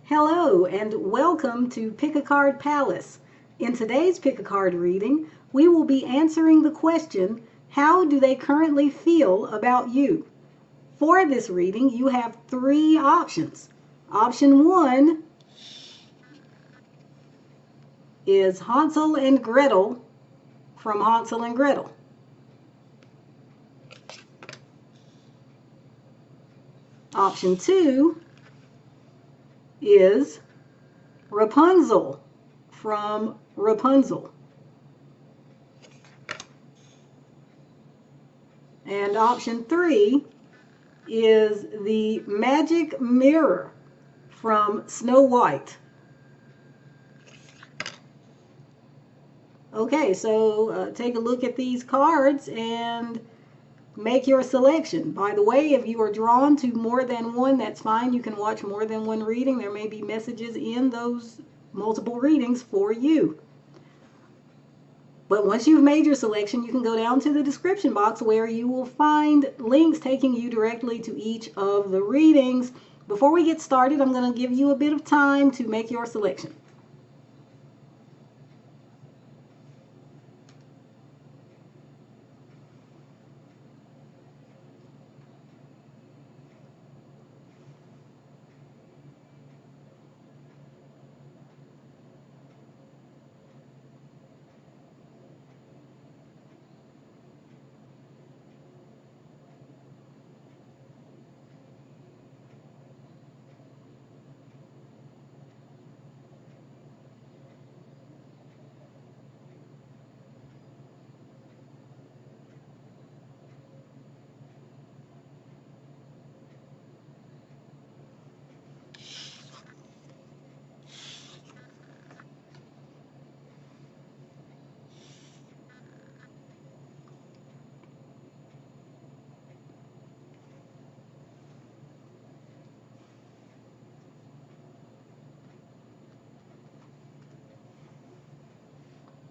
Hello and welcome to Pick a Card Palace. In today's Pick a Card reading, we will be answering the question, how do they currently feel about you? For this reading, you have three options. Option 1 is Hansel and Gretel from Hansel and Gretel. Option 2 is Rapunzel from Rapunzel. And option 3 is the magic mirror from Snow White. Okay, so take a look at these cards and make your selection. By the way, if you are drawn to more than one, that's fine. You can watch more than one reading. There may be messages in those multiple readings for you. But once you've made your selection, you can go down to the description box where you will find links taking you directly to each of the readings. Before we get started, I'm going to give you a bit of time to make your selection.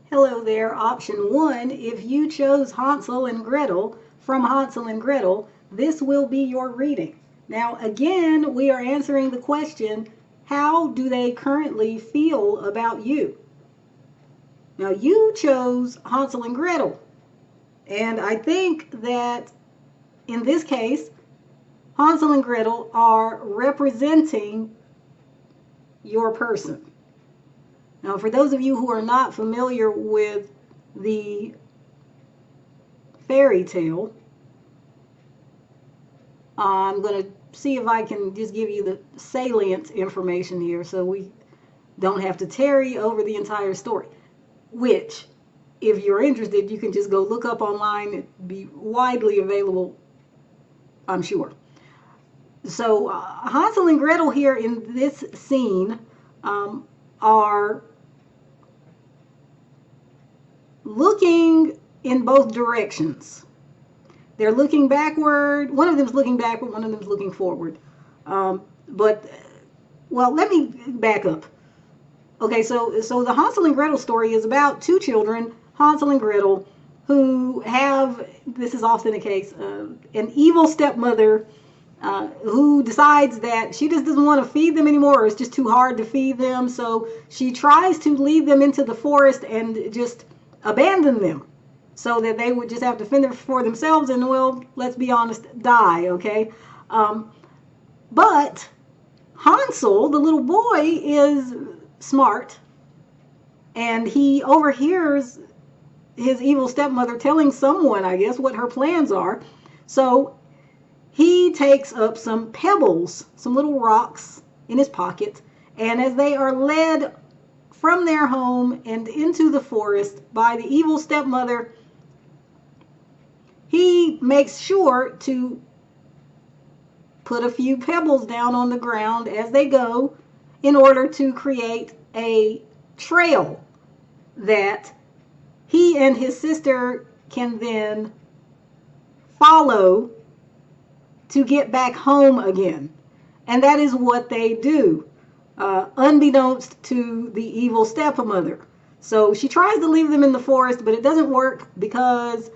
Hello there, option 1. If you chose Hansel and Gretel from Hansel and Gretel, this will be your reading. Now, again, we are answering the question, how do they currently feel about you? Now, you chose Hansel and Gretel, and I think that in this case, Hansel and Gretel are representing your person. Now, for those of you who are not familiar with the fairy tale, I'm going to see if I can just give you the salient information here so we don't have to tarry over the entire story, which, if you're interested, you can just go look up online. It'd be widely available, I'm sure. So Hansel and Gretel here in this scene are looking in both directions. They're looking backward. One of them's looking backward, one of them's looking forward. Well, let me back up. Okay, so the Hansel and Gretel story is about two children, Hansel and Gretel, who have, this is often the case, an evil stepmother who decides that she just doesn't want to feed them anymore, or it's just too hard to feed them, so she tries to lead them into the forest and just abandon them so that they would just have to fend for themselves and, well, let's be honest, die, okay? But Hansel, the little boy, is smart, and he overhears his evil stepmother telling someone, I guess, what her plans are. So he takes up some pebbles, some little rocks in his pocket, and as they are led from their home and into the forest by the evil stepmother, he makes sure to put a few pebbles down on the ground as they go in order to create a trail that he and his sister can then follow to get back home again. And that is what they do, unbeknownst to the evil stepmother. So she tries to leave them in the forest, but it doesn't work because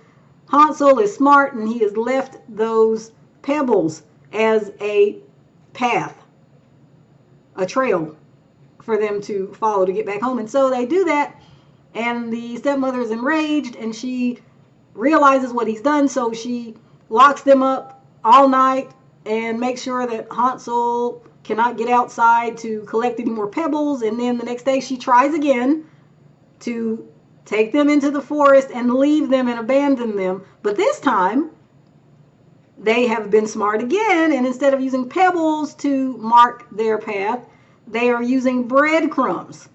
Hansel is smart and he has left those pebbles as a path. a trail for them to follow to get back home. And so they do that, and the stepmother is enraged, and she realizes what he's done, so she locks them up all night and makes sure that Hansel cannot get outside to collect any more pebbles. And then the next day she tries again to take them into the forest and leave them and abandon them. But this time they have been smart again, and instead of using pebbles to mark their path, they are using breadcrumbs.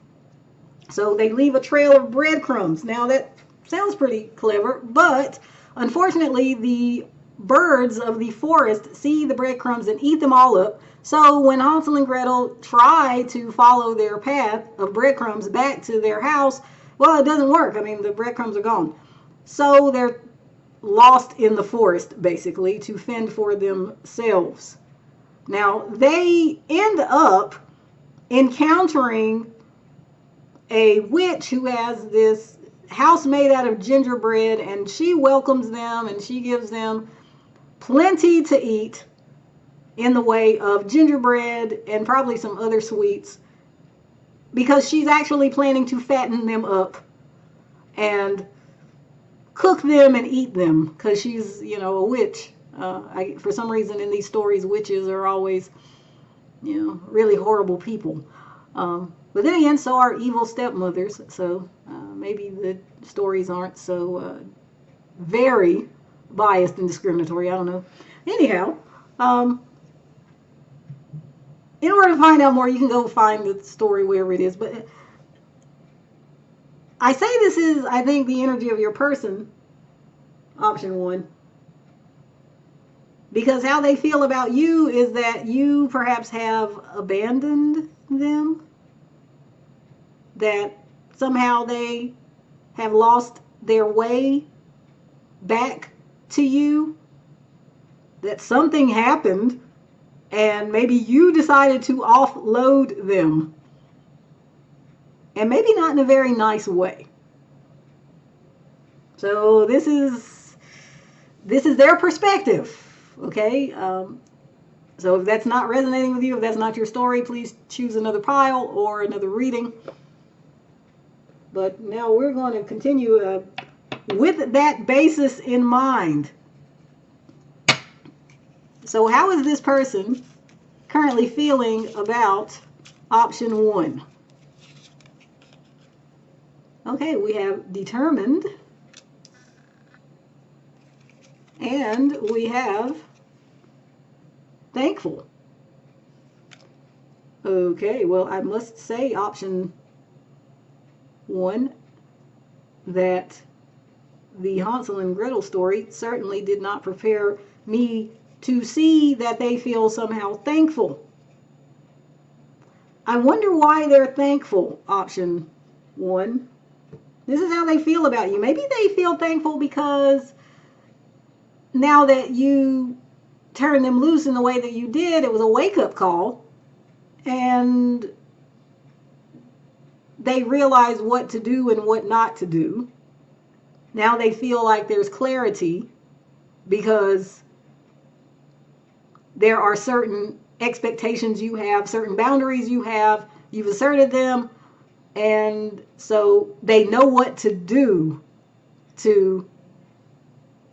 So they leave a trail of breadcrumbs. Now that sounds pretty clever, but unfortunately the birds of the forest see the breadcrumbs and eat them all up. So when Hansel and Gretel try to follow their path of breadcrumbs back to their house, well, it doesn't work. I mean, the breadcrumbs are gone. So they're lost in the forest, basically, to fend for themselves. Now, they end up encountering a witch who has this house made out of gingerbread, and she welcomes them and she gives them plenty to eat in the way of gingerbread and probably some other sweets, because she's actually planning to fatten them up and cook them and eat them, because she's, a witch. For some reason in these stories, witches are always, really horrible people. But then again, so are evil stepmothers, so maybe the stories aren't so very biased and discriminatory. I don't know. Anyhow, in order to find out more, you can go find the story wherever it is. But I say this is, I think, the energy of your person, option 1. Because how they feel about you is that you perhaps have abandoned them. That somehow they have lost their way back to you. That something happened and maybe you decided to offload them. And maybe not in a very nice way. So this is their perspective. Okay? So if that's not resonating with you, if that's not your story, please choose another pile or another reading. But now we're going to continue with that basis in mind. So how is this person currently feeling about option 1? Okay, we have determined. And we have thankful. Okay, well, I must say option 1, that the Hansel and Gretel story certainly did not prepare me to see that they feel somehow thankful. I wonder why they're thankful, option 1. This is how they feel about you. Maybe they feel thankful because now that you turned them loose in the way that you did, it was a wake-up call, and they realize what to do and what not to do. Now they feel like there's clarity because there are certain expectations you have, certain boundaries you have, you've asserted them, and so they know what to do to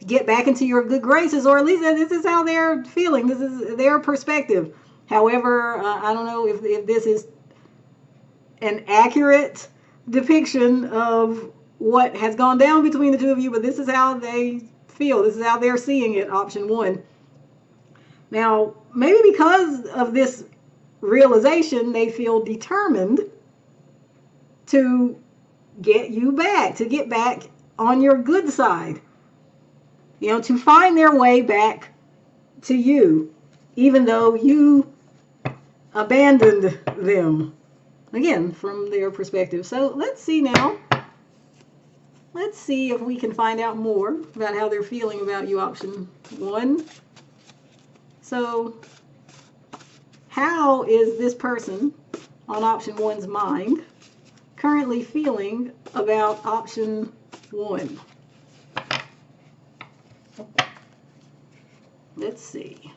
get back into your good graces, or at least this is how they're feeling. This is their perspective. However, I don't know if this is an accurate depiction of what has gone down between the two of you, but this is how they feel. This is how they're seeing it, option 1. Now, maybe because of this realization, they feel determined to get you back, to get back on your good side. To find their way back to you, even though you abandoned them. Again, from their perspective. So let's see now. Let's see if we can find out more about how they're feeling about you, option 1. So, how is this person on option 1's mind currently feeling about option 1? Let's see.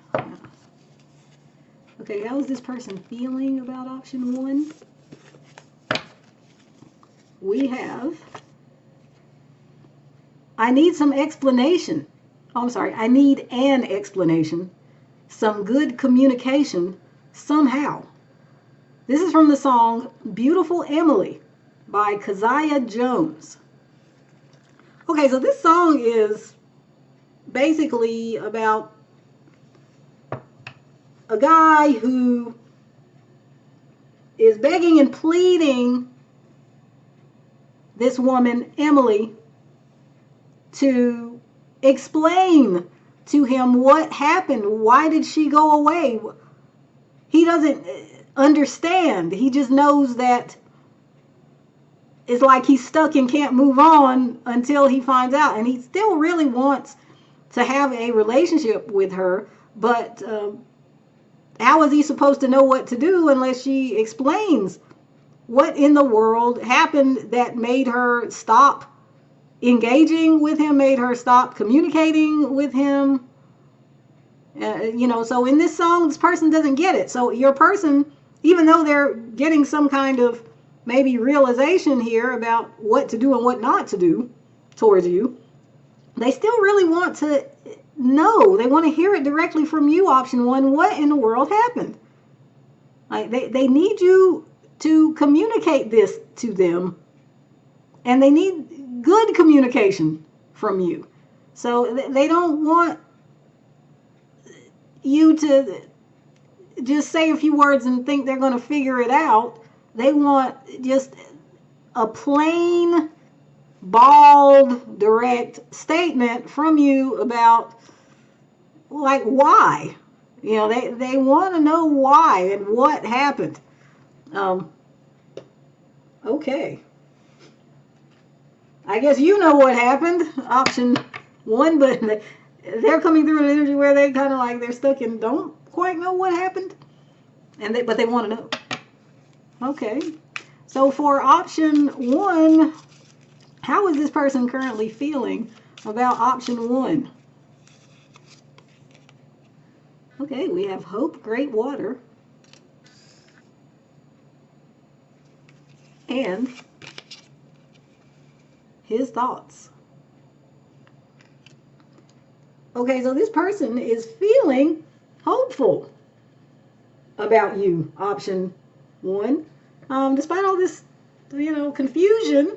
Okay, how is this person feeling about option 1? We have, I need some explanation. Oh, I'm sorry, I need an explanation. Some good communication somehow. This is from the song Beautiful Emily by Keziah Jones. Okay, so this song is basically about a guy who is begging and pleading this woman, Emilie, to explain to him what happened. Why did she go away? He doesn't understand. He just knows that it's like he's stuck and can't move on until he finds out. And he still really wants to have a relationship with her, but how is he supposed to know what to do unless she explains what in the world happened that made her stop engaging with him, made her stop communicating with him? So in this song, this person doesn't get it. So your person, even though they're getting some kind of maybe realization here about what to do and what not to do towards you, they still really want to know. They want to hear it directly from you, option 1. What in the world happened? Like they need you to communicate this to them, and they need good communication from you. So they don't want you to just say a few words and think they're going to figure it out. They want just a plain, bald, direct statement from you about, like, why. They want to know why and what happened. Okay. I guess you know what happened, option 1, but they're coming through an energy where they kind of like they're stuck and don't quite know what happened, but they want to know. Okay. So for option 1, how is this person currently feeling about option 1? Okay, we have hope, great water, and his thoughts. Okay, so this person is feeling hopeful about you, option 1, despite all this, confusion.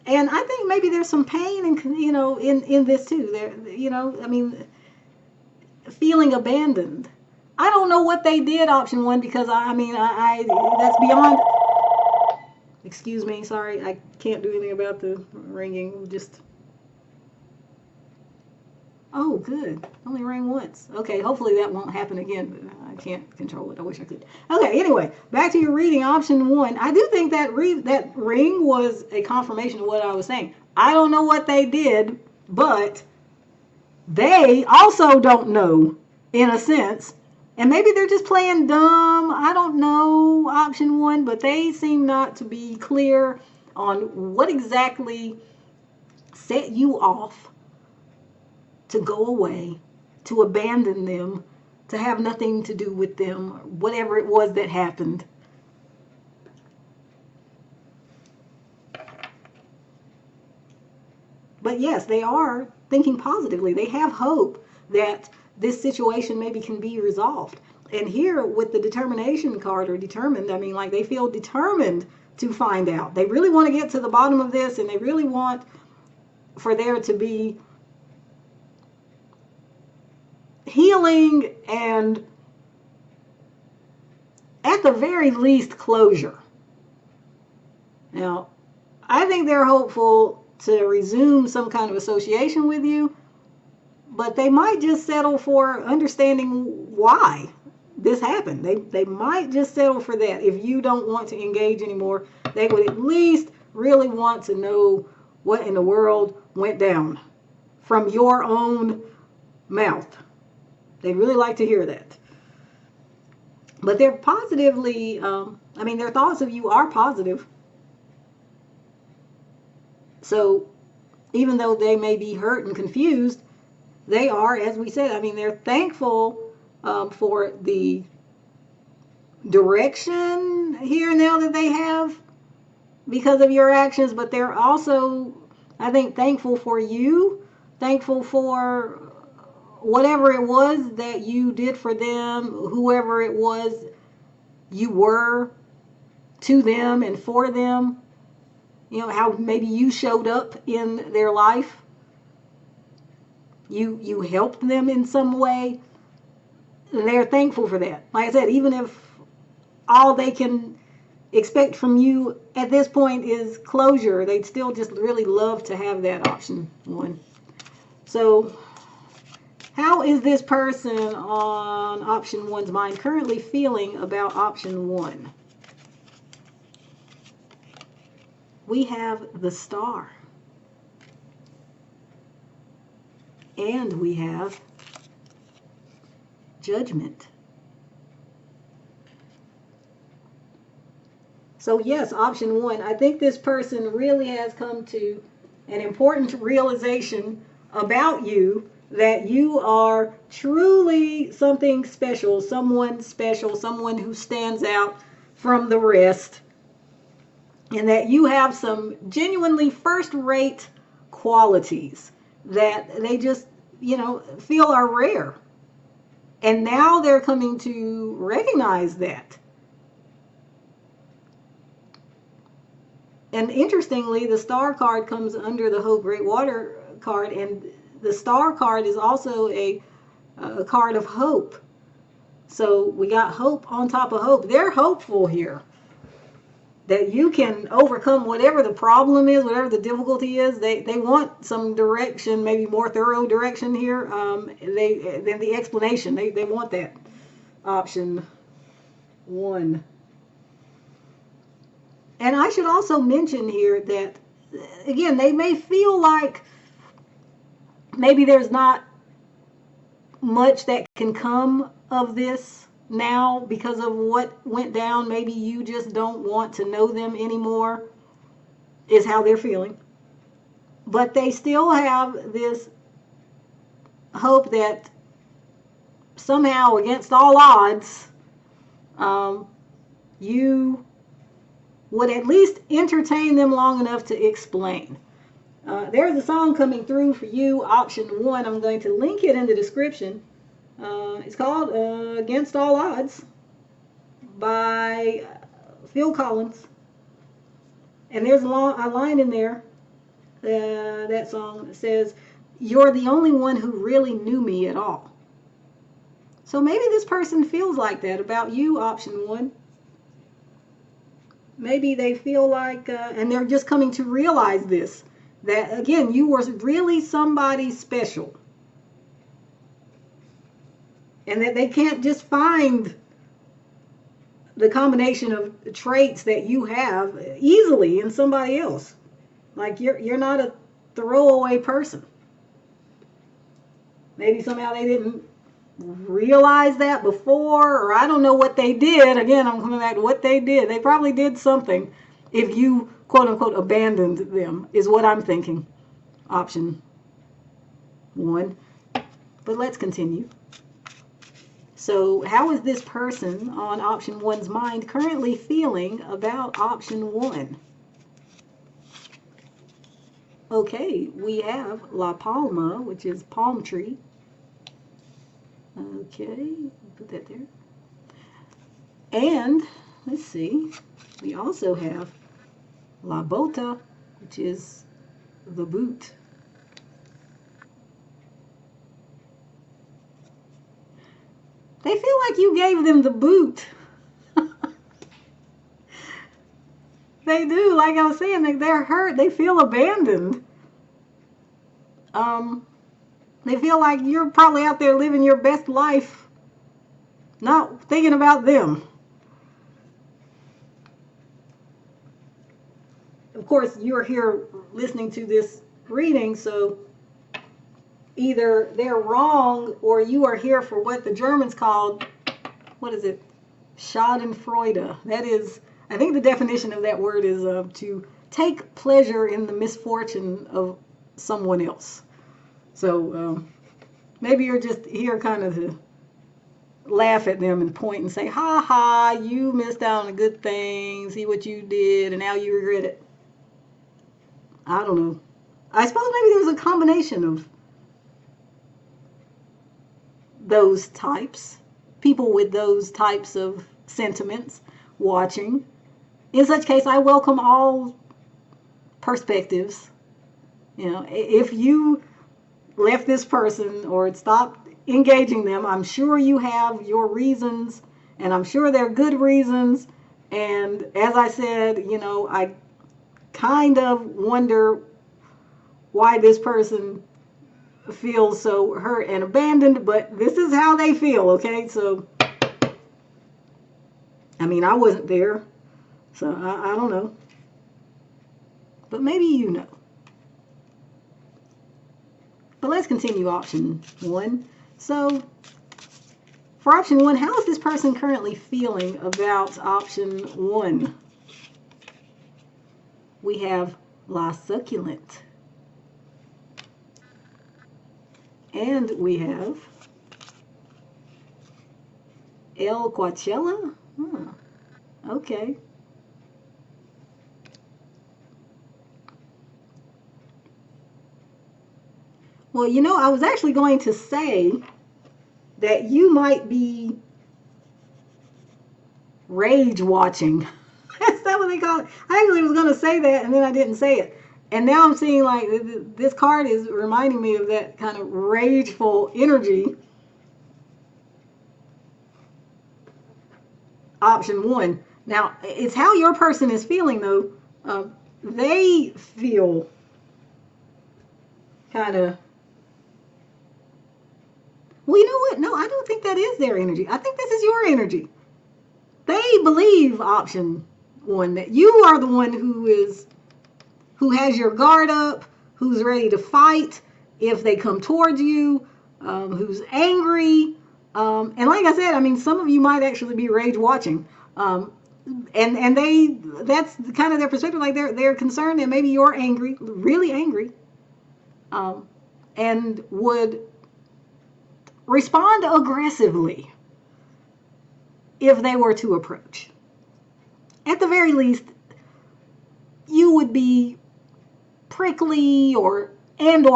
And I think maybe there's some pain and in this too. There, feeling abandoned. I don't know what they did, option 1, because I that's beyond. Excuse me, sorry, I can't do anything about the ringing. Just. Oh, good. Only rang once. Okay, hopefully that won't happen again, but I can't control it. I wish I could. Okay, anyway, back to your reading, option 1. I do think that that ring was a confirmation of what I was saying. I don't know what they did, but they also don't know, in a sense. And maybe they're just playing dumb. I don't know, option 1, but they seem not to be clear on what exactly set you off to go away, to abandon them, to have nothing to do with them, whatever it was that happened. But yes, they are thinking positively. They have hope that this situation maybe can be resolved. And here with the determination card, or determined, like they feel determined to find out. They really want to get to the bottom of this, and they really want for there to be healing and at the very least closure. Now, I think they're hopeful to resume some kind of association with you, but they might just settle for understanding why this happened. They might just settle for that. If you don't want to engage anymore, they would at least really want to know what in the world went down from your own mouth. They'd really like to hear that. But they're positively, their thoughts of you are positive. So even though they may be hurt and confused, they are, as we said, they're thankful for the direction here now that they have because of your actions, but they're also, I think, thankful for you, thankful for whatever it was that you did for them, whoever it was you were to them and for them. You know, how maybe you showed up in their life. You helped them in some way. They're thankful for that. Like I said, even if all they can expect from you at this point is closure, they'd still just really love to have that option one. So how is this person on option one's mind currently feeling about option one? We have the Star. And we have Judgment. So yes, option one, I think this person really has come to an important realization about you, that you are truly something special, someone who stands out from the rest, and that you have some genuinely first-rate qualities that they just, feel are rare. And now they're coming to recognize that. And interestingly, the Star card comes under the Hope Great Water card, and the Star card is also a card of hope. So we got hope on top of hope. They're hopeful here that you can overcome whatever the problem is, whatever the difficulty is. They want some direction, maybe more thorough direction here than the explanation. They want that option one. And I should also mention here that, again, they may feel like maybe there's not much that can come of this now because of what went down. Maybe you just don't want to know them anymore, is how they're feeling. But they still have this hope that somehow, against all odds, you would at least entertain them long enough to explain. There's a song coming through for you, option one. I'm going to link it in the description. It's called Against All Odds by Phil Collins. And there's a line in there, that song that says, "You're the only one who really knew me at all." So maybe this person feels like that about you, option one. Maybe they feel like, and they're just coming to realize this, that again, you were really somebody special. And that they can't just find the combination of traits that you have easily in somebody else. Like you're not a throwaway person. Maybe somehow they didn't realize that before, or I don't know what they did. Again, I'm coming back to what they did. They probably did something if you, quote unquote, abandoned them, is what I'm thinking. Option one. But let's continue. So how is this person on option one's mind currently feeling about option one? Okay, we have La Palma, which is palm tree. Okay, put that there. And let's see, we also have La Bota, which is the boot. They feel like you gave them the boot. They do, like I was saying, they're hurt. They feel abandoned. They feel like you're probably out there living your best life, not thinking about them. Of course, you're here listening to this reading, so either they're wrong or you are here for what the Germans called, what is it? Schadenfreude. That is, I think the definition of that word is to take pleasure in the misfortune of someone else. So maybe you're just here kind of to laugh at them and point and say, ha ha, you missed out on a good thing. See what you did, and now you regret it. I don't know. I suppose maybe there was a combination of those types, people with those types of sentiments watching. In such case, I welcome all perspectives. You know, if you left this person or stopped engaging them, I'm sure you have your reasons, and I'm sure they're good reasons. And as I said, you know, I kind of wonder why this person feels so hurt and abandoned, but this is how they feel, okay? So, I mean, I wasn't there, so I don't know. But maybe you know. But let's continue option 1. So, for option 1, how is this person currently feeling about option 1? We have La Succulent. And we have El Coachella. Okay. Well, you know, I was actually going to say that you might be rage watching. Is that what they call it? I actually was going to say that, and then I didn't say it. And now I'm seeing like this card is reminding me of that kind of rageful energy. Option 1. Now, it's how your person is feeling, though. They feel kind of. Well, you know what? No, I don't think that is their energy. I think this is your energy. They believe option 1, that you are the one who has your guard up, who's ready to fight if they come towards you, who's angry. And like I said, I mean, some of you might actually be rage watching. And that's kind of their perspective. Like they're concerned that maybe you're angry, really angry, and would respond aggressively if they were to approach. At the very least, you would be prickly or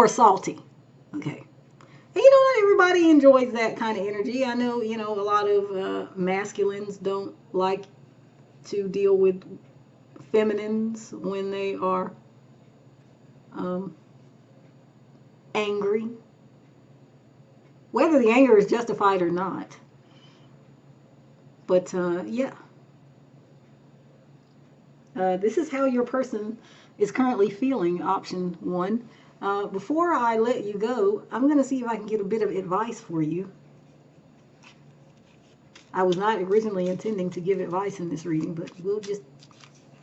salty. Okay. And you know, not everybody enjoys that kind of energy. I know, you know, a lot of masculines don't like to deal with feminines when they are angry, whether the anger is justified or not. But yeah, this is how your person is currently feeling, option 1. Before I let you go, I'm going to see if I can get a bit of advice for you. I was not originally intending to give advice in this reading, but we'll just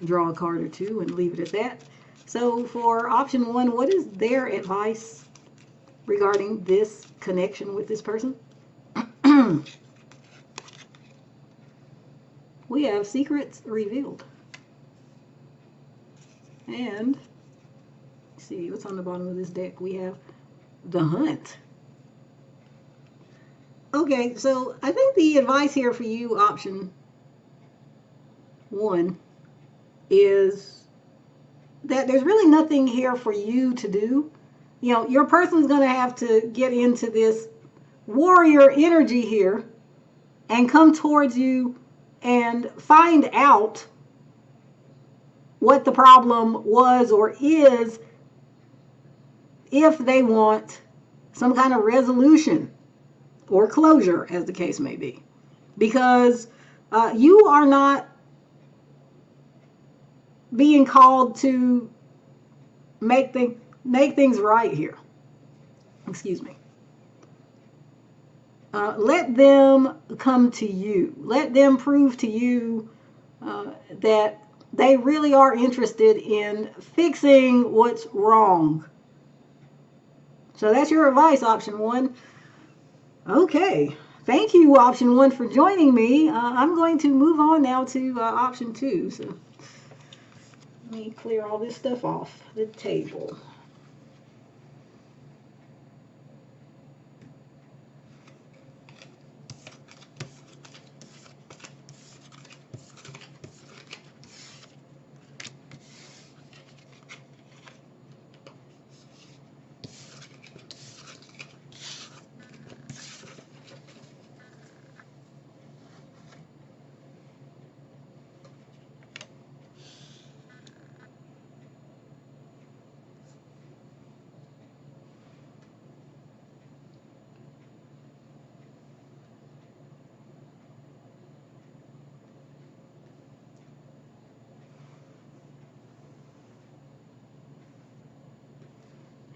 draw a card or two and leave it at that. So for option 1, what is their advice regarding this connection with this person? We have secrets revealed. And let's see what's on the bottom of this deck. We have the hunt. Okay, so I think the advice here for you, option 1, is that there's really nothing here for you to do. You know, your person's going to have to get into this warrior energy here and come towards you and find out what the problem was or is if they want some kind of resolution or closure, as the case may be. Because you are not being called to make things right here. Excuse me. Let them come to you. Let them prove to you that they really are interested in fixing what's wrong. So that's your advice, option 1. Okay. Thank you, option 1, for joining me. I'm going to move on now to option 2. So let me clear all this stuff off the table.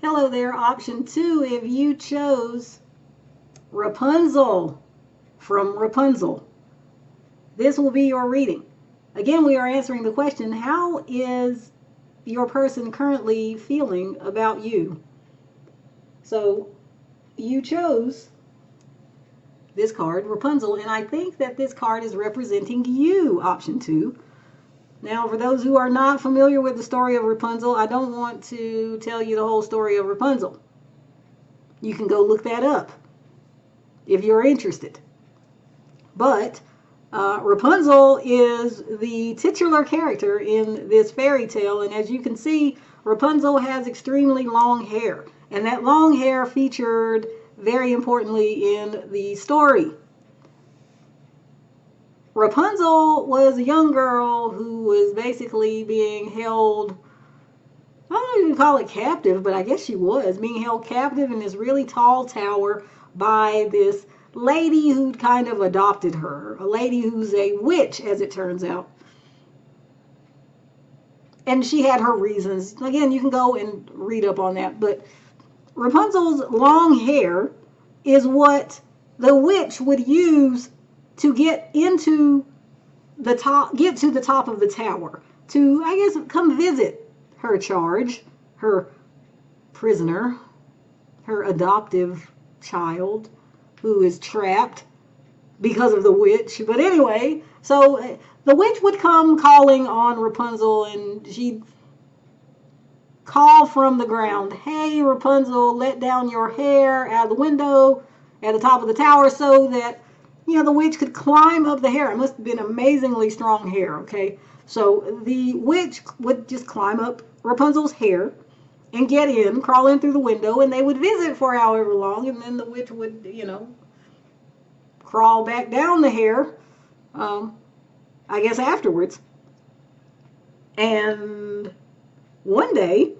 Hello there, option 2, if you chose Rapunzel from Rapunzel. This will be your reading. Again, we are answering the question, how is your person currently feeling about you? So you chose this card, Rapunzel, and I think that this card is representing you, option 2. Now, for those who are not familiar with the story of Rapunzel, I don't want to tell you the whole story of Rapunzel. You can go look that up if you're interested. But Rapunzel is the titular character in this fairy tale, and as you can see, Rapunzel has extremely long hair, and that long hair featured very importantly in the story. Rapunzel was a young girl who was basically being held, I don't even call it captive, but I guess she was being held captive in this really tall tower by this lady who'd kind of adopted her, a lady who's a witch, as it turns out. And she had her reasons. Again, you can go and read up on that, but Rapunzel's long hair is what the witch would use to get to the top of the tower, to, I guess, come visit her charge, her prisoner, her adoptive child who is trapped because of the witch. But anyway, so the witch would come calling on Rapunzel, and she'd call from the ground, "Hey, Rapunzel, let down your hair out of the window at the top of the tower," so that, the witch could climb up the hair. It must have been amazingly strong hair, okay? So the witch would just climb up Rapunzel's hair and get in, crawl in through the window, and they would visit for however long, and then the witch would, crawl back down the hair, I guess afterwards. And one day,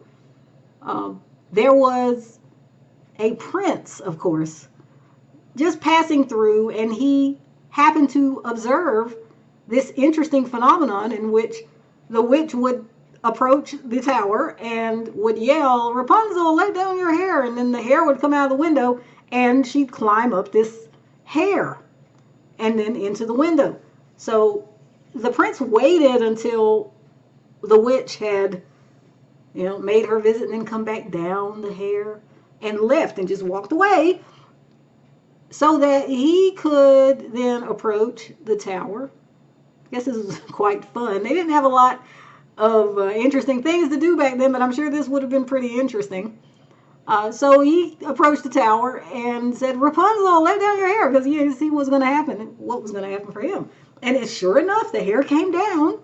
there was a prince, of course, just passing through, and he happened to observe this interesting phenomenon in which the witch would approach the tower and would yell, "Rapunzel, let down your hair," and then the hair would come out of the window, and she'd climb up this hair and then into the window. So the prince waited until the witch had, made her visit and then come back down the hair and left and just walked away, so that he could then approach the tower. I guess this was quite fun. They didn't have a lot of interesting things to do back then, but I'm sure this would have been pretty interesting. So he approached the tower and said, "Rapunzel, let down your hair," because he had to see what was going to happen, what was going to happen for him. And sure enough, the hair came down.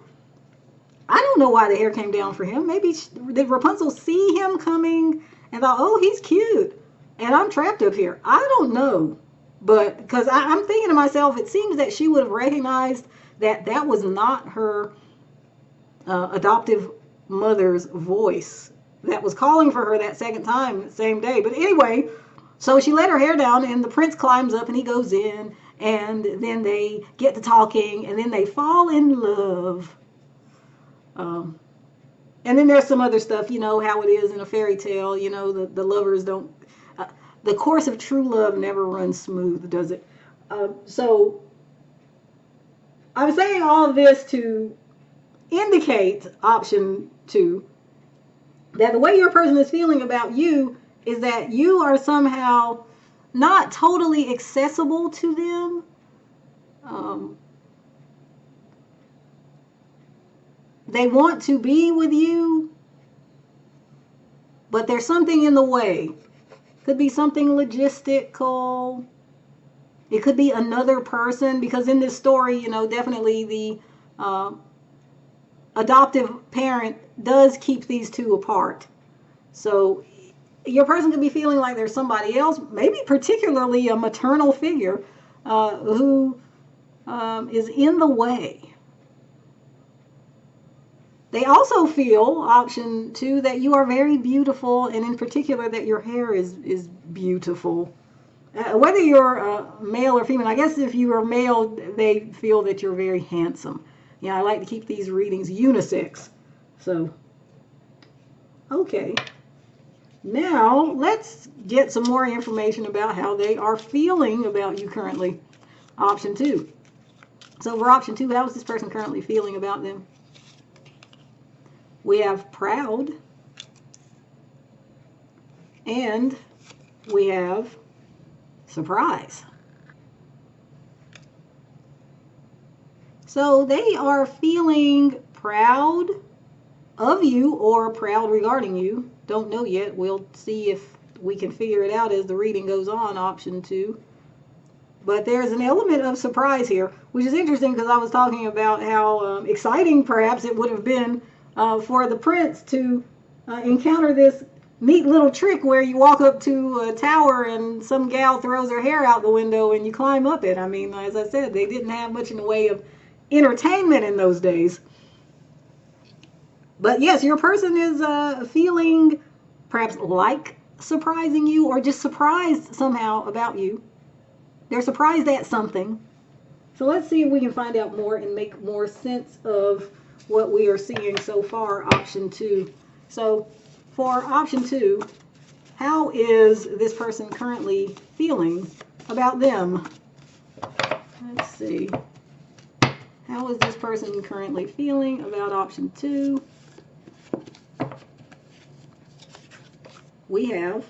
I don't know why the hair came down for him. Maybe did Rapunzel see him coming and thought, "Oh, he's cute, and I'm trapped up here"? I don't know. But because I'm thinking to myself, it seems that she would have recognized that that was not her adoptive mother's voice that was calling for her that second time, the same day. But anyway, so she let her hair down, and the prince climbs up, and he goes in, and then they get to talking, and then they fall in love. And then there's some other stuff, how it is in a fairy tale. The lovers don't. The course of true love never runs smooth, does it? So I'm saying all of this to indicate, option 2, that the way your person is feeling about you is that you are somehow not totally accessible to them. They want to be with you, but there's something in the way. Could be something logistical. It could be another person, because in this story, definitely the adoptive parent does keep these two apart. So your person could be feeling like there's somebody else, maybe particularly a maternal figure, who is in the way. They also feel, option 2, that you are very beautiful, and in particular that your hair is beautiful. Whether you're male or female, I guess if you are male, they feel that you're very handsome. I like to keep these readings unisex. So, okay. Now, let's get some more information about how they are feeling about you currently. Option 2. So for option 2, how is this person currently feeling about them? We have proud, and we have surprise. So they are feeling proud of you or proud regarding you. Don't know yet. We'll see if we can figure it out as the reading goes on, option 2. But there's an element of surprise here, which is interesting because I was talking about how exciting perhaps it would have been for the prince to encounter this neat little trick where you walk up to a tower and some gal throws her hair out the window and you climb up it. I mean, as I said, they didn't have much in the way of entertainment in those days. But yes, your person is feeling perhaps like surprising you or just surprised somehow about you. They're surprised at something. So let's see if we can find out more and make more sense of what we are seeing so far, option 2. So for option 2, how is this person currently feeling about them? Let's see. How is this person currently feeling about option 2? We have,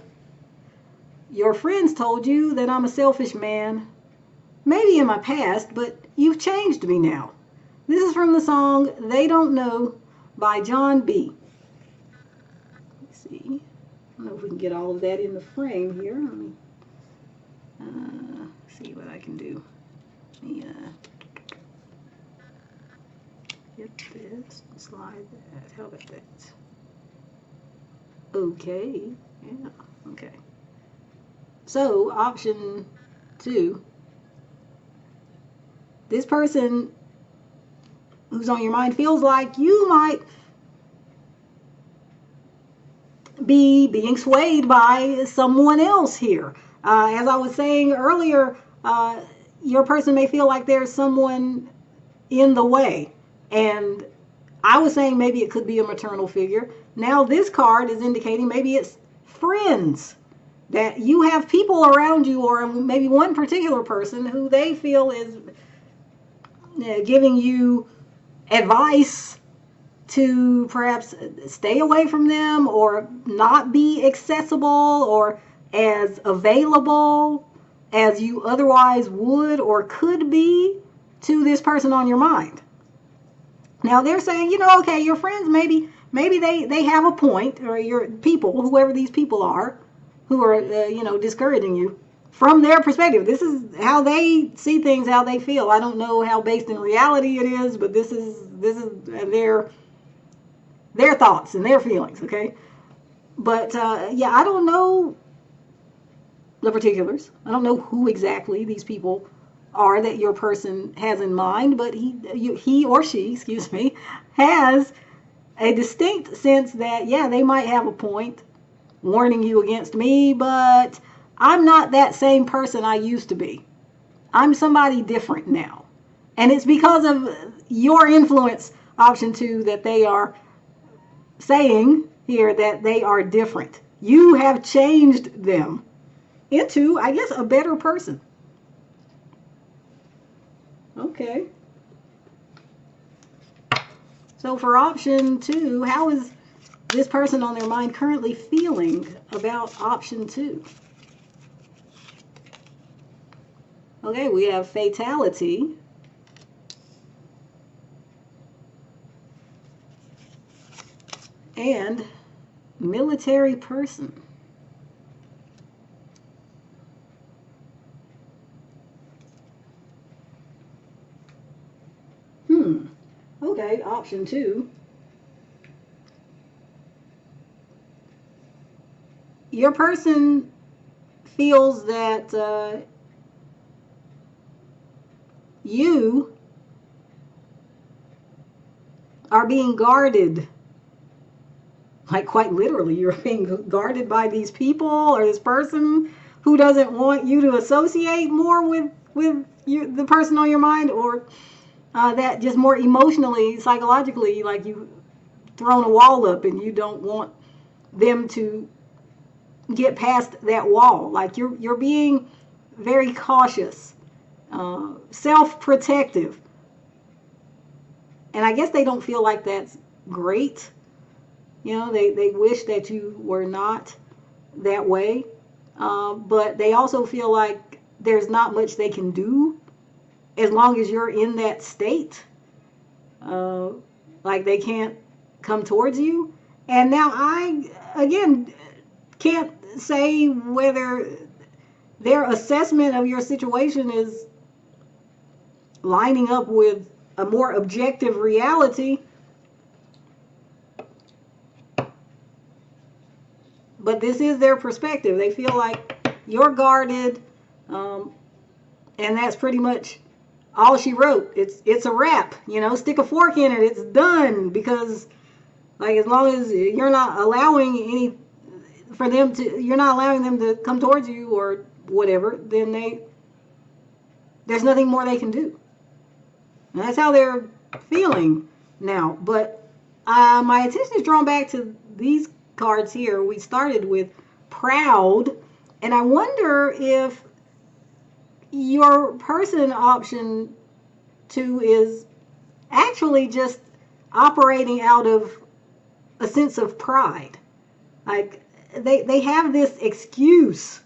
your friends told you that I'm a selfish man, maybe in my past, but you've changed me now. This is from the song They Don't Know by John B. Let's see. I don't know if we can get all of that in the frame here. Let me see what I can do. Let me get this, slide that. How about that? Okay. Yeah. Okay. So, option 2. This person who's on your mind feels like you might be being swayed by someone else here. As I was saying earlier, your person may feel like there's someone in the way. And I was saying maybe it could be a maternal figure. Now this card is indicating maybe it's friends. That you have people around you, or maybe one particular person who they feel is giving you advice to perhaps stay away from them or not be accessible or as available as you otherwise would or could be to this person on your mind. Now they're saying, okay, your friends maybe they have a point, or your people, whoever these people are, who are discouraging you from their perspective. This is how they see things, how they feel. I don't know how based in reality it is, but this is their thoughts and their feelings, okay? But I don't know the particulars. I don't know who exactly these people are that your person has in mind, but he or she, excuse me, has a distinct sense that they might have a point warning you against me, but I'm not that same person I used to be. I'm somebody different now. And it's because of your influence, option 2, that they are saying here that they are different. You have changed them into, I guess, a better person. Okay. So for option 2, how is this person on their mind currently feeling about option 2? Okay, we have fatality. And military person. Okay, option 2. Your person feels that you are being guarded. Like quite literally, you're being guarded by these people or this person who doesn't want you to associate more with the person on your mind, or that just more emotionally, psychologically, like you've thrown a wall up and you don't want them to get past that wall. Like you're being very cautious, self-protective, and I guess they don't feel like that's great. You know, they wish that you were not that way, but they also feel like there's not much they can do as long as you're in that state. Uh, like they can't come towards you. And now I, again, can't say whether their assessment of your situation is lining up with a more objective reality. But this is their perspective. They feel like you're guarded, um, and that's pretty much all she wrote. It's a wrap. You know, stick a fork in it. It's done because, like, as long as you're not allowing any for them to, you're not allowing them to come towards you or whatever, then there's nothing more they can do. And that's how they're feeling now. But my attention is drawn back to these cards here. We started with proud, and I wonder if your person option 2 is actually just operating out of a sense of pride. Like they have this excuse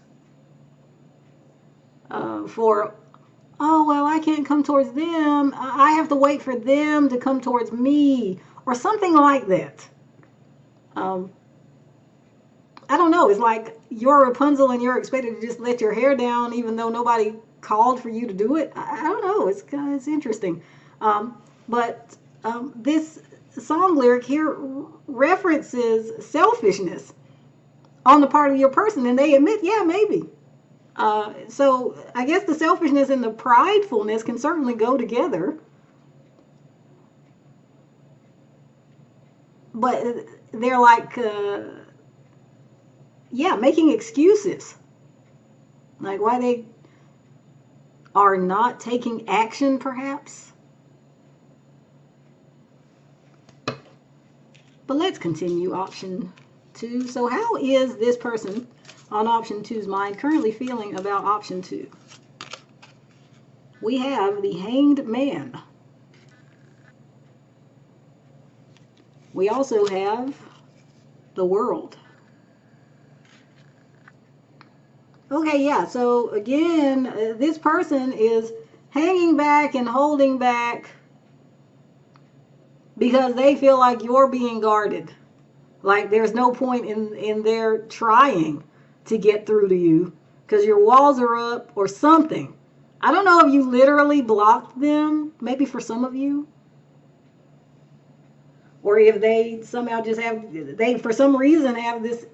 for, oh, well, I can't come towards them. I have to wait for them to come towards me, or something like that. Um, I don't know. It's like you're Rapunzel and you're expected to just let your hair down even though nobody called for you to do it. I don't know. It's interesting. But this song lyric here references selfishness on the part of your person, and they admit, yeah, maybe. So I guess the selfishness and the pridefulness can certainly go together. But they're like, yeah, making excuses. Like why they are not taking action, perhaps. But let's continue option 2. So how is this person on option 2's mind currently feeling about option 2? We have the Hanged Man. We also have the World. Okay, yeah, so again, this person is hanging back and holding back because they feel like you're being guarded. Like there's no point in their trying to get through to you because your walls are up or something. I don't know if you literally blocked them, maybe for some of you, or if they somehow just have, they for some reason have this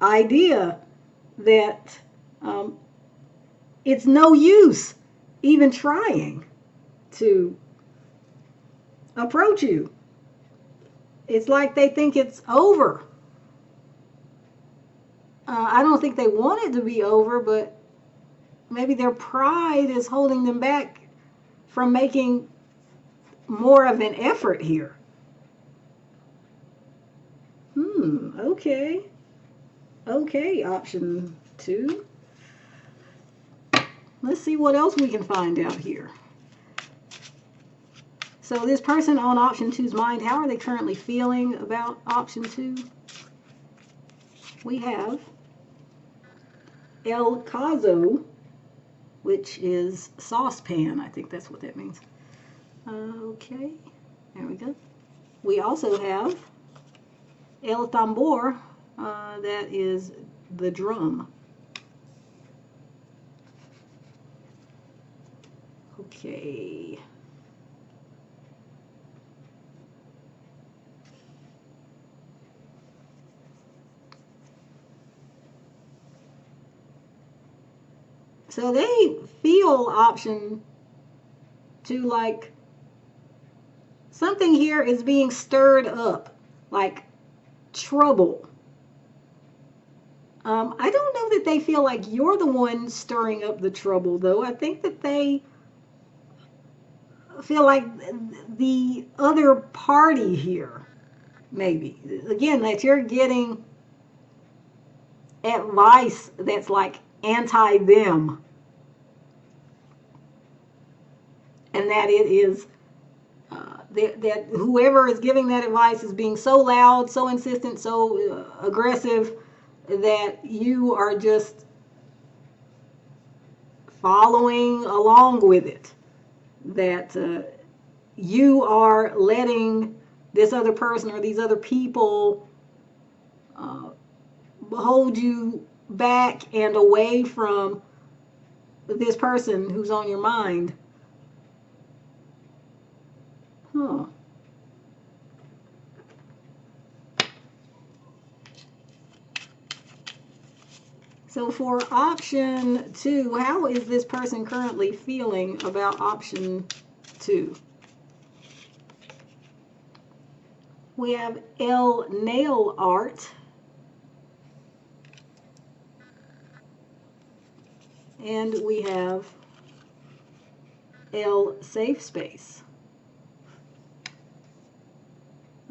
idea that it's no use even trying to approach you. It's like they think it's over. I don't think they want it to be over, but maybe their pride is holding them back from making more of an effort here. Okay. Okay, option 2. Let's see what else we can find out here. So this person on option 2's mind, how are they currently feeling about option 2? We have El Caso, which is saucepan. I think that's what that means. Okay, there we go. We also have El Tambor, that is the drum. Okay. So they feel option 2 like something here is being stirred up, like trouble. I don't know that they feel like you're the one stirring up the trouble, though. I think that they feel like the other party here, maybe. Again, that you're getting advice that's like anti them, and that it is that whoever is giving that advice is being so loud, so insistent, so aggressive that you are just following along with it. That you are letting this other person or these other people hold you back and away from this person who's on your mind. Huh. So for option 2, how is this person currently feeling about option 2? We have L nail art. And we have L safe space.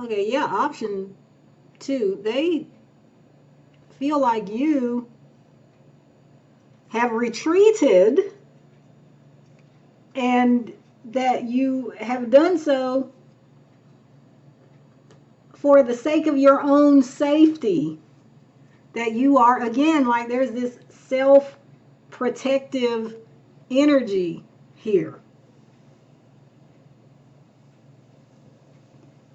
Okay, yeah, option 2. They feel like you have retreated and that you have done so for the sake of your own safety. That you are, again, like there's this self-protective energy here.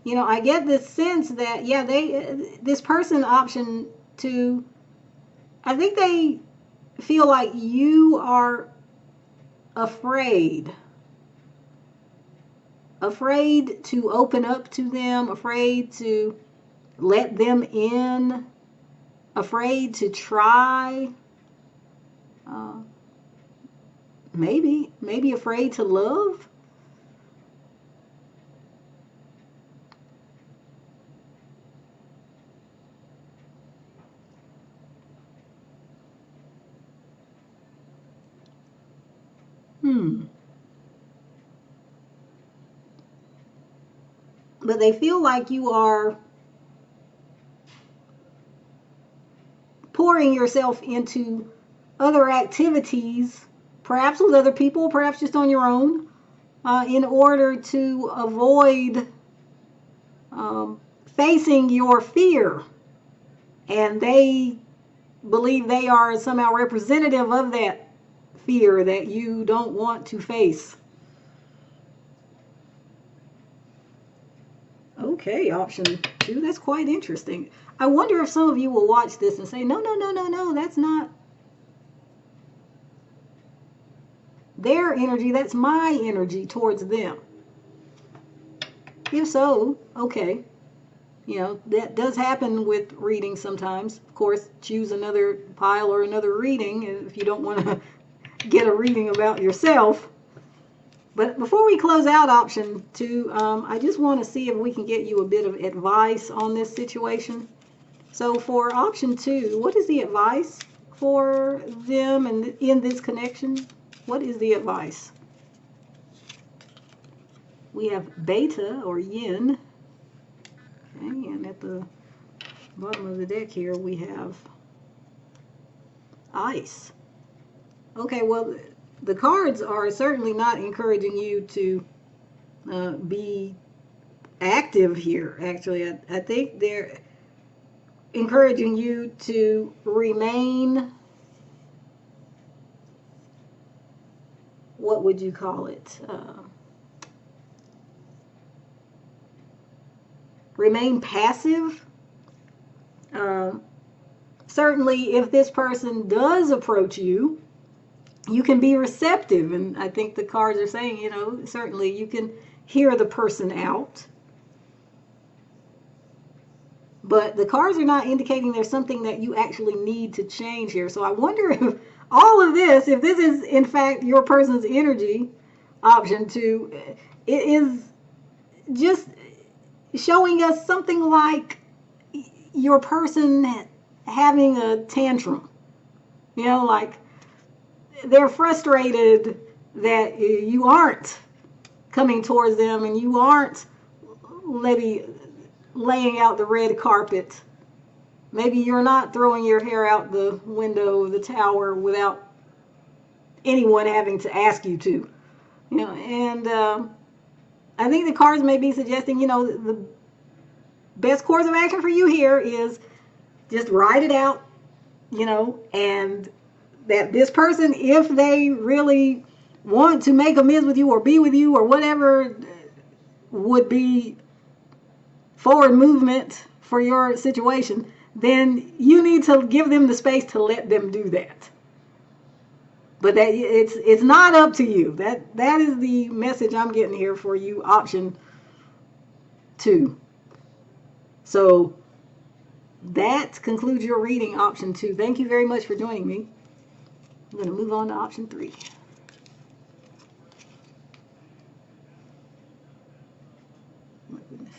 You know, I get this sense that, yeah, this person, option 2, I think they feel like you are afraid to open up to them, afraid to let them in, afraid to try, maybe afraid to love. But they feel like you are pouring yourself into other activities, perhaps with other people, perhaps just on your own, in order to avoid facing your fear. And they believe they are somehow representative of that fear that you don't want to face. Okay, option 2, that's quite interesting. I wonder if some of you will watch this and say, no, that's not their energy, that's my energy towards them. If so, okay. You know, that does happen with readings sometimes. Of course, choose another pile or another reading if you don't want to get a reading about yourself. But before we close out option 2, I just want to see if we can get you a bit of advice on this situation. So for option 2, what is the advice for them and in this connection? What is the advice? We have beta or yin. Okay, and at the bottom of the deck here we have ice. Okay, well, the cards are certainly not encouraging you to be active here. Actually, I think they're encouraging you to remain, what would you call it? Remain passive. Certainly, if this person does approach you, you can be receptive. And I think the cards are saying, you know, certainly you can hear the person out. But the cards are not indicating there's something that you actually need to change here. So I wonder if all of this, if this is in fact your person's energy, option 2, it is just showing us something like your person having a tantrum. You know, like they're frustrated that you aren't coming towards them and you aren't maybe laying out the red carpet Maybe you're not throwing your hair out the window of the tower without anyone having to ask you to. And I think the cards may be suggesting, the best course of action for you here is just ride it out, and that this person, if they really want to make amends with you or be with you or whatever would be forward movement for your situation, then you need to give them the space to let them do that. But that it's not up to you. That is the message I'm getting here for you, option 2. So that concludes your reading, option 2. Thank you very much for joining me. I'm going to move on to option 3. My goodness.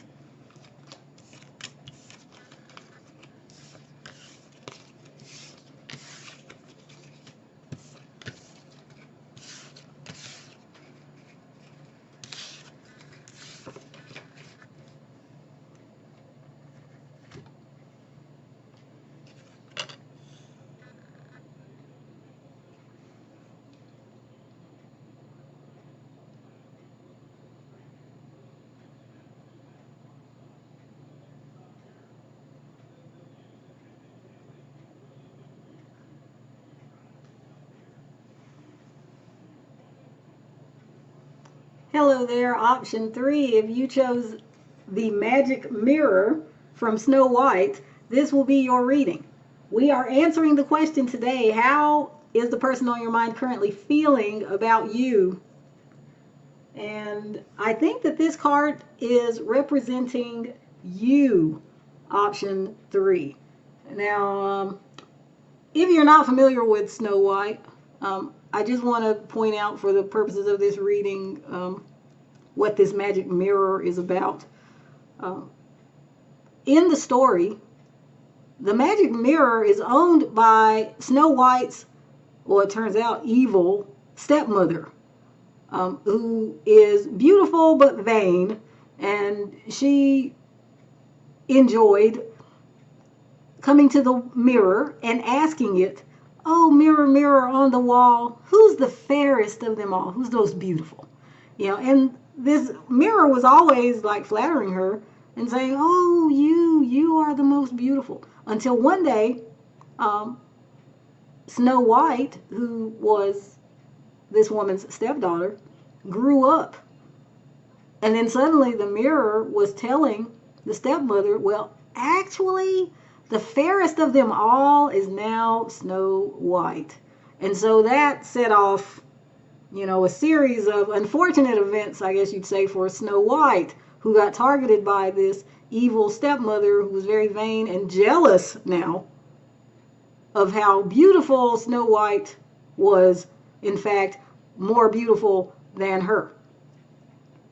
Hello there, option 3. If you chose the magic mirror from Snow White, this will be your reading. We are answering the question today, how is the person on your mind currently feeling about you? And I think that this card is representing you, option 3. Now, if you're not familiar with Snow White, I just want to point out for the purposes of this reading what this magic mirror is about. In the story, the magic mirror is owned by Snow White's, well, it turns out, evil stepmother, who is beautiful but vain, and she enjoyed coming to the mirror and asking it, "Oh, mirror, mirror on the wall, who's the fairest of them all? Who's the most beautiful?" And this mirror was always like flattering her and saying, "Oh, you are the most beautiful." Until one day, Snow White, who was this woman's stepdaughter, grew up. And then suddenly the mirror was telling the stepmother, well, actually, the fairest of them all is now Snow White. And so that set off, a series of unfortunate events, I guess you'd say, for Snow White, who got targeted by this evil stepmother who was very vain and jealous now of how beautiful Snow White was, in fact, more beautiful than her.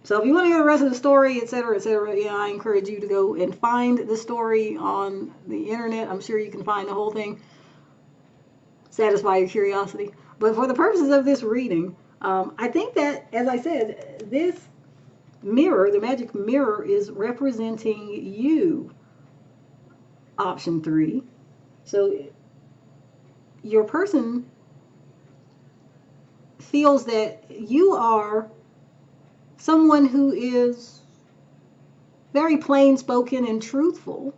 So if you want to hear the rest of the story, etc., I encourage you to go and find the story on the internet. I'm sure you can find the whole thing. Satisfy your curiosity. But for the purposes of this reading, I think that, as I said, this mirror, the magic mirror, is representing you, option 3. So your person feels that you are someone who is very plain spoken and truthful,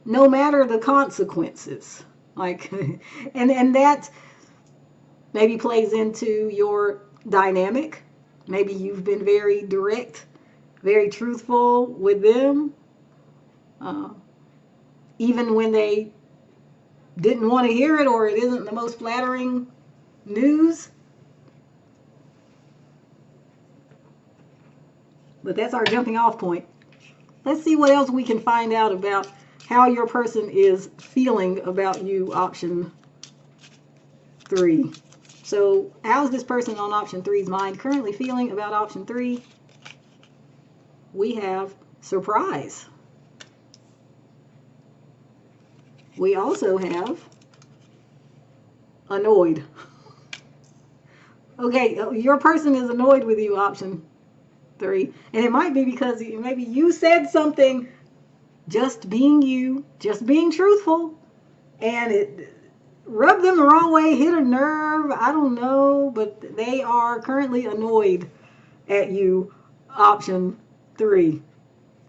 no matter the consequences. And that maybe plays into your dynamic. Maybe you've been very direct, very truthful with them, even when they didn't want to hear it or it isn't the most flattering news. But that's our jumping off point. Let's see what else we can find out about how your person is feeling about you, option 3. So how's this person on option 3's mind currently feeling about option 3? We have surprise. We also have annoyed. Okay, your person is annoyed with you, option 3. And it might be because maybe you said something just being you, just being truthful, and it rubbed them the wrong way, hit a nerve, I don't know, but they are currently annoyed at you, option 3.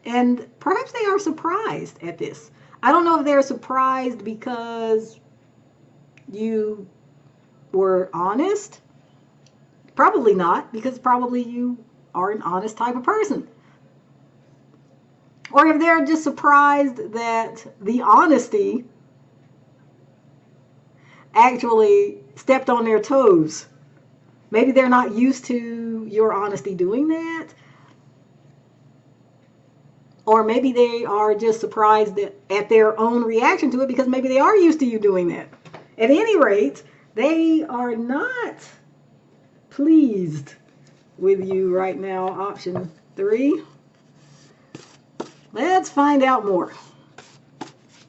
And perhaps they are surprised at this. I don't know if they're surprised because you were honest. Probably not, because probably you are an honest type of person. Or if they're just surprised that the honesty actually stepped on their toes. Maybe they're not used to your honesty doing that. Or maybe they are just surprised at their own reaction to it because maybe they are used to you doing that. At any rate, they are not pleased with you right now, option 3. Let's find out more.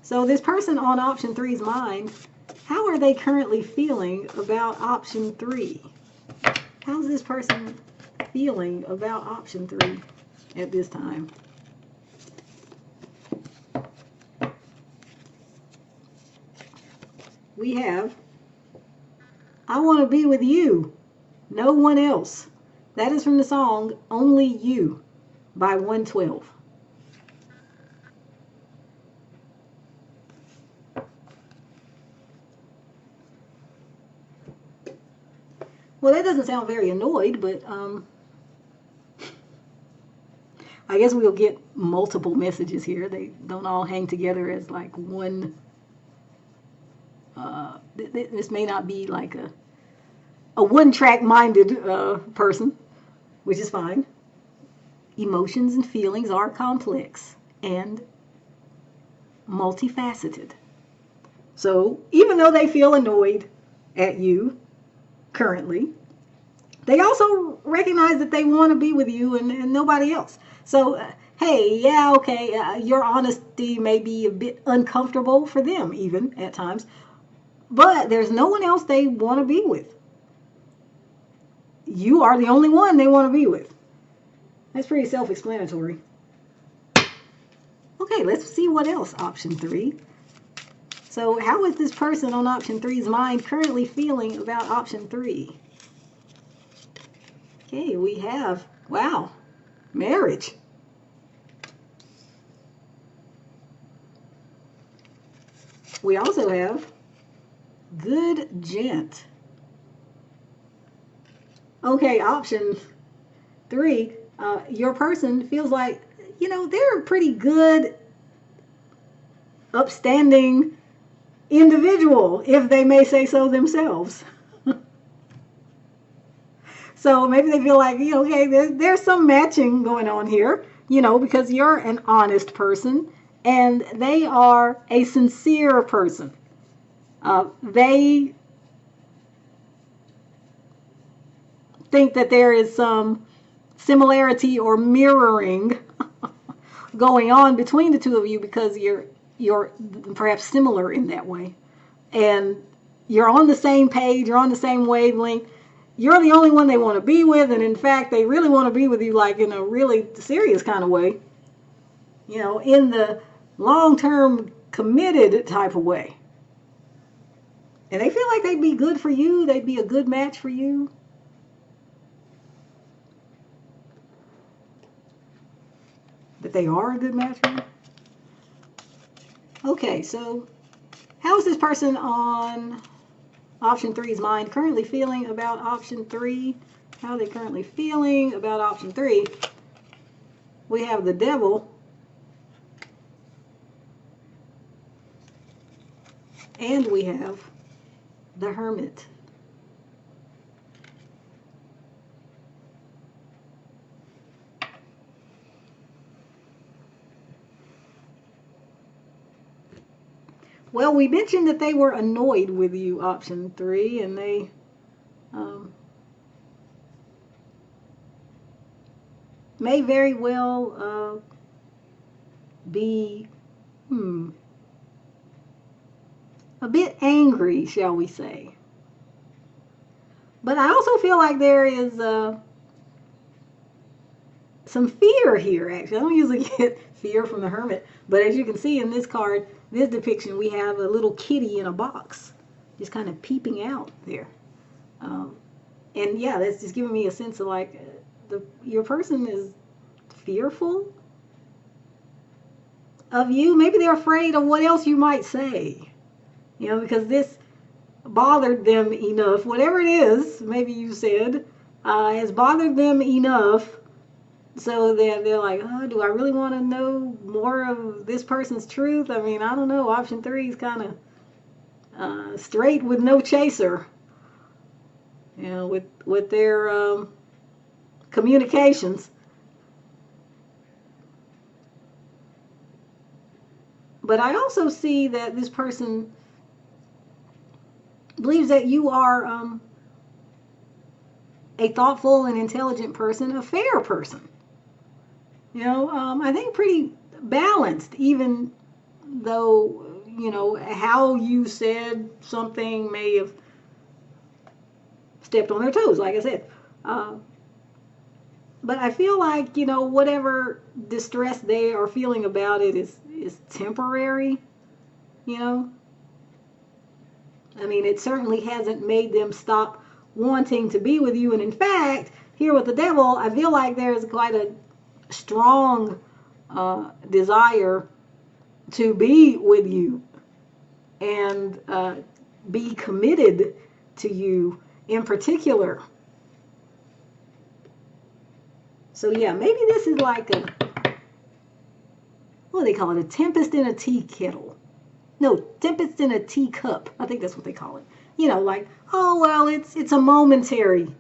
So this person on option 3's mind, how are they currently feeling about option 3? How's this person feeling about option 3 at this time? We have, I want to be with you, no one else. That is from the song Only You by 112. Well, that doesn't sound very annoyed, but I guess we'll get multiple messages here. They don't all hang together as like one. This may not be like a one-track minded person, which is fine. Emotions and feelings are complex and multifaceted. So even though they feel annoyed at you currently, they also recognize that they want to be with you and nobody else. So, hey, yeah, okay, your honesty may be a bit uncomfortable for them even at times, but there's no one else they want to be with. You are the only one they want to be with. That's pretty self-explanatory. Okay, let's see what else, option 3. So how is this person on option 3's mind currently feeling about option 3? Okay, we have, wow, marriage. We also have good gent. Okay, option 3, your person feels like, you know, they're a pretty good, upstanding individual, if they may say so themselves. So maybe they feel like, you know, okay, there's some matching going on here, you know, because you're an honest person and they are a sincere person. They think that there is some similarity or mirroring going on between the two of you because you're perhaps similar in that way. And you're on the same page, you're on the same wavelength. You're the only one they want to be with, and in fact, they really want to be with you like in a really serious kind of way. You know, in the long-term committed type of way. And they feel like they'd be good for you, they'd be a good match for you. That they are a good match for you. Okay, so how is this person on option 3's mind currently feeling about option 3? How are they currently feeling about option 3? We have the devil and we have the hermit. Well, we mentioned that they were annoyed with you, option 3, and they may very well be a bit angry, shall we say. But I also feel like there is some fear here, actually. I don't usually get fear from the Hermit, but as you can see in this card, this depiction, we have a little kitty in a box, just kind of peeping out there. Um, and yeah, that's just giving me a sense of like, your person is fearful of you. Maybe they're afraid of what else you might say, because this bothered them enough. Whatever it is, maybe you said, has bothered them enough so they're like, oh, do I really want to know more of this person's truth? I mean, I don't know. Option 3 is kind of straight with no chaser, with their communications. But I also see that this person believes that you are a thoughtful and intelligent person, a fair person. I think pretty balanced, even though, how you said something may have stepped on their toes, like I said. But I feel like, whatever distress they are feeling about it is temporary, I mean, it certainly hasn't made them stop wanting to be with you. And in fact, here with the Devil, I feel like there's quite a strong desire to be with you and be committed to you in particular. So yeah, maybe this is like what do they call it? A tempest in a tea kettle. No, tempest in a teacup. I think that's what they call it. Like, oh well, it's a momentary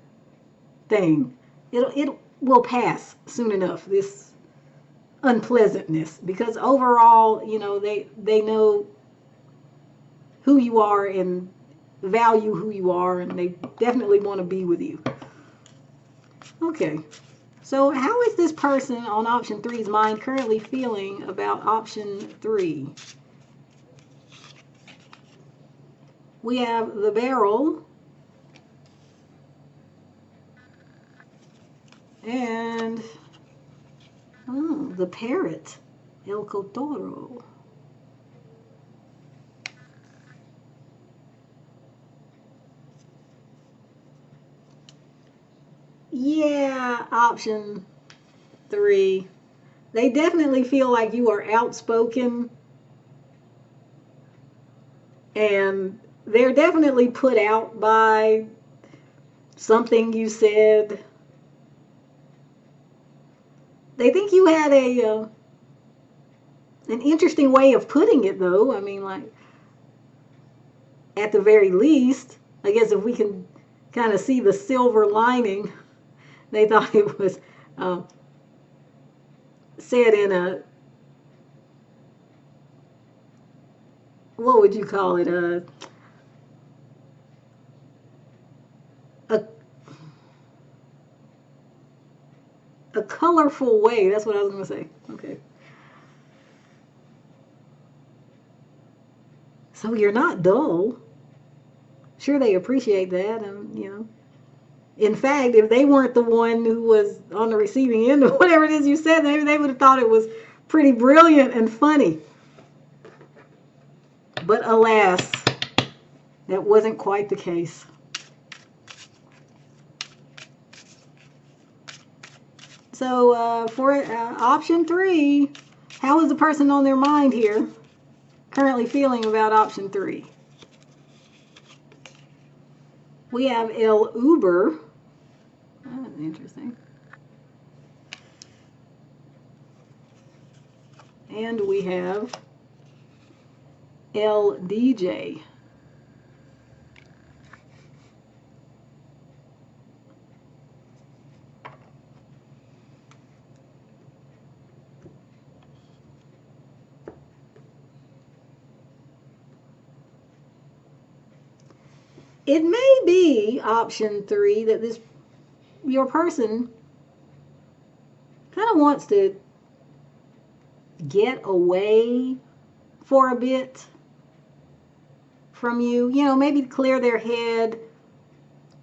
thing. It will pass soon enough, this unpleasantness, because overall, they know who you are and value who you are, and they definitely want to be with you. Okay. So how is this person on option 3's mind currently feeling about option 3? We have the barrel and the parrot, El Cotoro. Yeah, option 3. They definitely feel like you are outspoken, and they're definitely put out by something you said. They think you had an interesting way of putting it, though. I mean, like, at the very least, I guess if we can kind of see the silver lining, they thought it was said in what would you call it? A a colorful way. That's what I was going to say. Okay. So you're not dull. Sure, they appreciate that, and. In fact, if they weren't the one who was on the receiving end of whatever it is you said, maybe they would have thought it was pretty brilliant and funny. But alas, that wasn't quite the case. So for option 3, how is the person on their mind here currently feeling about option 3? We have El Uber. That's interesting. And we have El DJ. It may be option 3 that your person kind of wants to get away for a bit from you. Maybe clear their head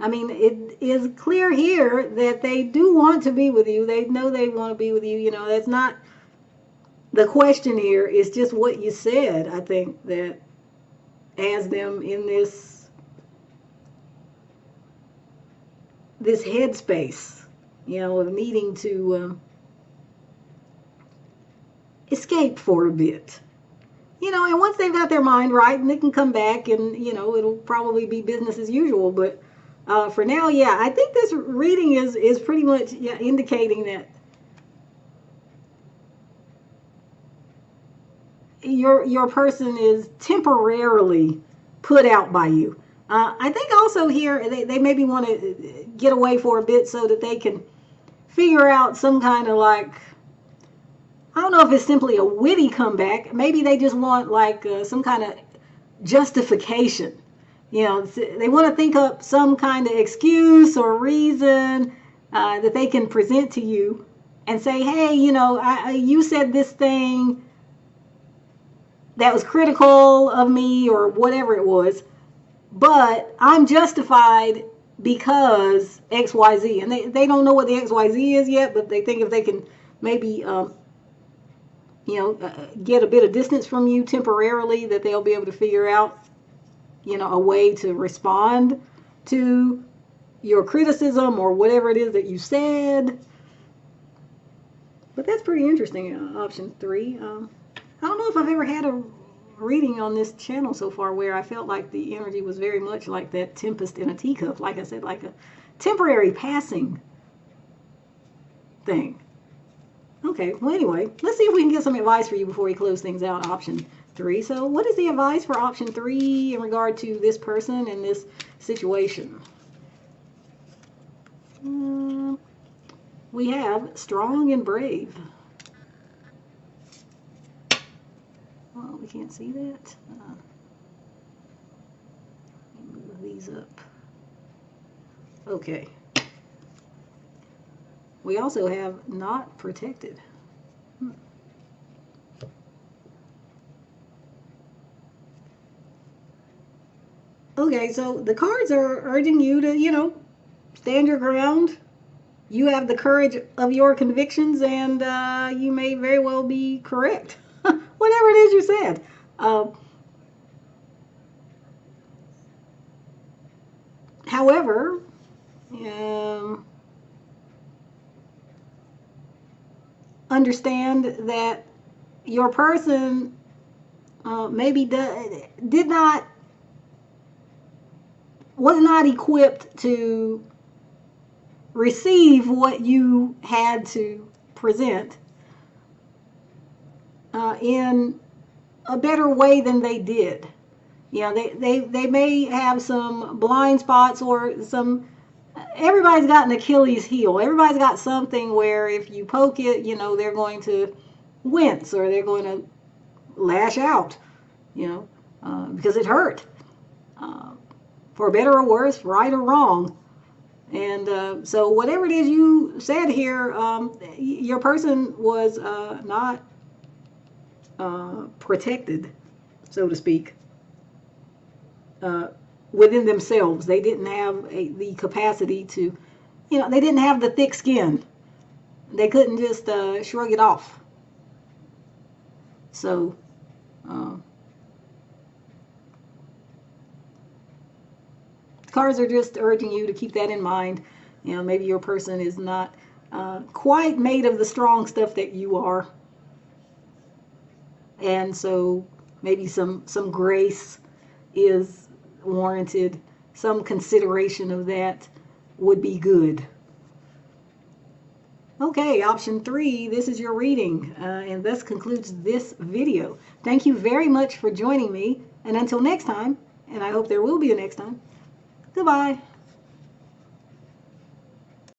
I mean, it is clear here that they do want to be with you. They know they want to be with you. You know, that's not the question here. It's just what you said, I think, that has them in this headspace, you know, of needing to escape for a bit. You know, and once they've got their mind right, and they can come back, and you know, it'll probably be business as usual. But for now, yeah, I think this reading is pretty much, yeah, indicating that your person is temporarily put out by you. I think also here they maybe want to get away for a bit so that they can figure out some kind of like, I don't know if it's simply a witty comeback. Maybe they just want like some kind of justification. You know, they want to think up some kind of excuse or reason that they can present to you and say, hey, you know, you said this thing that was critical of me or whatever it was, but I'm justified because XYZ. And they don't know what the XYZ is yet, but they think if they can maybe get a bit of distance from you temporarily, that they'll be able to figure out, you know, a way to respond to your criticism or whatever it is that you said. But that's pretty interesting, option 3. I don't know if I've ever had a reading on this channel so far where I felt like the energy was very much like that tempest in a teacup. Like I said, like a temporary passing thing. Okay, well anyway, let's see if we can get some advice for you before we close things out. Option 3. So what is the advice for option 3 in regard to this person and this situation? We have strong and brave. Well, we can't see that. Move these up. Okay. We also have not protected. Okay, so the cards are urging you to, you know, stand your ground. You have the courage of your convictions, and you may very well be correct. Whatever it is you said. However, understand that your person maybe was not equipped to receive what you had to present in a better way than they did. You know, they may have some blind spots or some. Everybody's got an Achilles heel. Everybody's got something where if you poke it, you know, they're going to wince or they're going to lash out, you know, because it hurt. For better or worse, right or wrong. And so whatever it is you said here, your person was not protected, so to speak, within themselves. They didn't have the capacity to, you know, they didn't have the thick skin. They couldn't just shrug it off. So, cards are just urging you to keep that in mind. You know, maybe your person is not quite made of the strong stuff that you are. And so maybe some grace is warranted. Some consideration of that would be good. Okay, option 3, this is your reading, and this concludes this video. Thank you very much for joining me, and until next time, and I hope there will be a next time, goodbye.